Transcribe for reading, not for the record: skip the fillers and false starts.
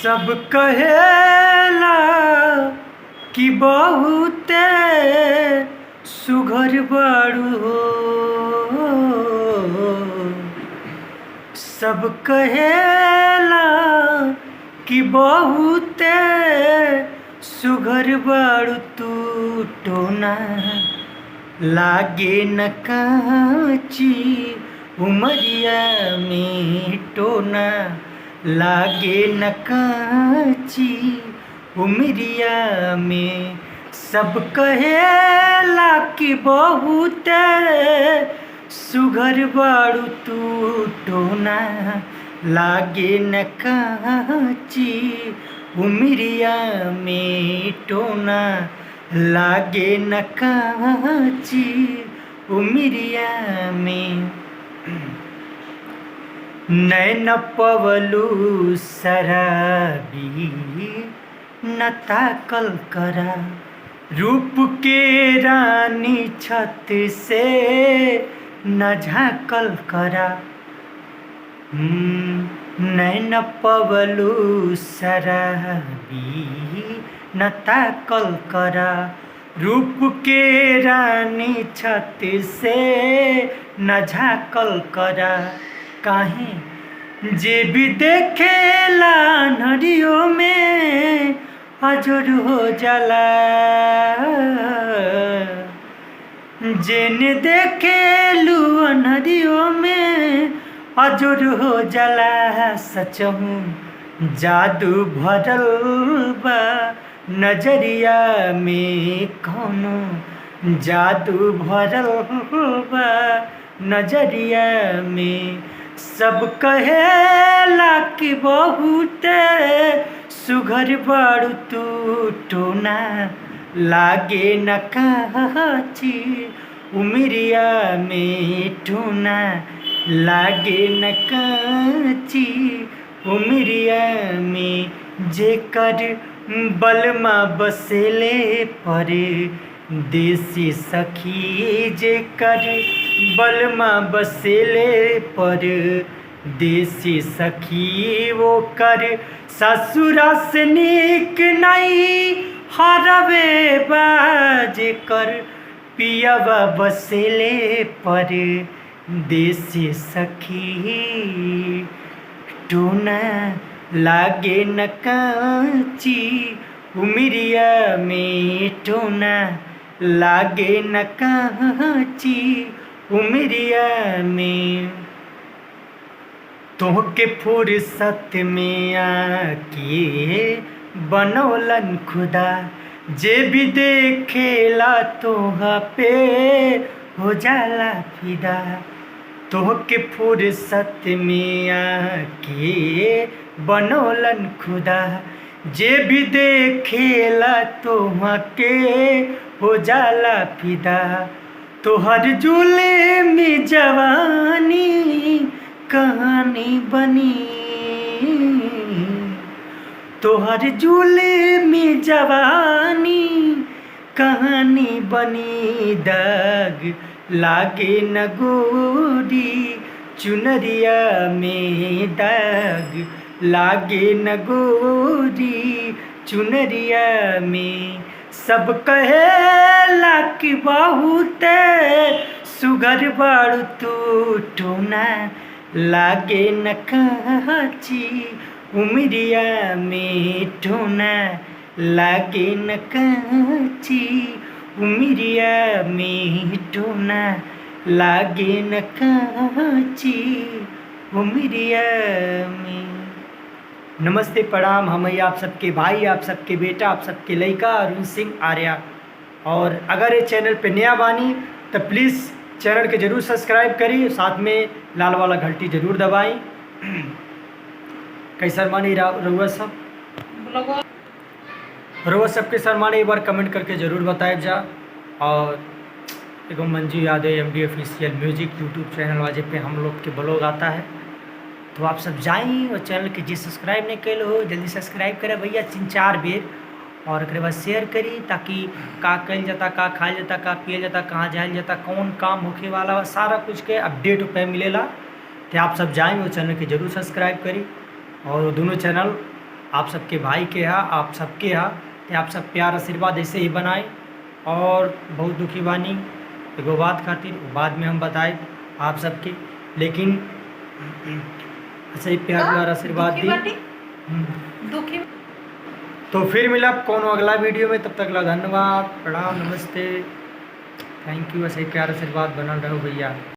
सब कहेला कि बहुते सुघर बारू हो। सब कहेला कि बहुते सुघर बारू तू टोना लागे न काची उमरिया में टोना लागे न काची उमरिया में। सब कहेला कि बहुते सुघर बारू तू टोना लागे न काची उमरिया में टोना लागे न काची उमरिया में। नैन पवलू शराबी न ताकल करा रूप के रानी छत से न झाकल करा। नैन पवलू शराबी न ताकल करा रूप के रानी छत से न झाकल करा। काहे जे भी देखेला नदियों में अजर हो जाला, जेने देखेलू नदियों में अजर हो जाला। सचहूँ जादू भरल बा नजरिया में कौनो जादू भरल बा नजरिया में। सब कहेला कि बहुते सुघर बारू तू टोना लागे न काची उमरिया में टोना लागे न काची उमरिया में। जेकर बलमा बसेले परे देसी सखी जेकर बलमा बसेले पर देसी सखी वो कर ससुरा से नीक नहीं हरवे बाजे कर पियावा बसेले पर देसी सखी टोना लागे न काची उमरिया में टोना लागे न काची उमरिया में। तोहके फुर्सत में आके बनौलन खुदा जे भी देखेला तोहा पे हो जाला फिदा। तोहके फुर्सत में आके बनौलन खुदा जे भी देखेला तोहा के हो जाला फिदा। तोहर झूले में जवानी कहानी बनी, तोहर झूले में जवानी कहानी बनी। दाग लागे न गोरी चुनरिया में दाग लागे न गोरी चुनरिया में। सब कहेला कि बहुते सुघर बारू तू टोना लागे न काची उमरिया में टोना लागे न काची उमरिया में टोना लागे न काची उमरिया में। नमस्ते प्रणाम, हम आप सबके भाई, आप सबके बेटा, आप सबके लड़का अरुण सिंह आर्या। और अगर ये चैनल पे नया बानी तो प्लीज़ चैनल के ज़रूर सब्सक्राइब करी, साथ में लाल वाला घंटी ज़रूर दबाई। कैसा मानी रहुआ सब रहुआ सबके सरमाने एक बार कमेंट करके ज़रूर बताए जा। और एगो Manju Yadav MD official music YouTube channel वाजे पे हम लोग के ब्लॉग आता है, तो आप सब जाएँ और चैनल के जी सब्सक्राइब नहीं कैल हो जल्दी सब्सक्राइब करें भैया 3-4 बेर। और एक बाद शेयर करी ताकि का कल जाता, का खाल जाता, का पियल जाता, कहाँ जायल जाता, कौन काम होके वाला सारा कुछ के अपडेट पे मिलेला। तो आप सब जाएँ वो चैनल के ज़रूर सब्सक्राइब करी। और दोनों चैनल आप सबके भाई के यहाँ, आप सबके यहाँ ते आप सब प्यार आशीर्वाद ऐसे ही बनाए। और बहुत दुखी बानी एगो बात खातिर, वो बाद में हम बताए आप सबके, लेकिन ऐसे ही प्यार दुलार आशीर्वाद दी। दुखी तो फिर मिला कोनो अगला वीडियो में, तब तक ला धन्यवाद, प्रणाम, नमस्ते, थैंक यू। ऐसे ही प्यार आशीर्वाद बनल रहो भैया।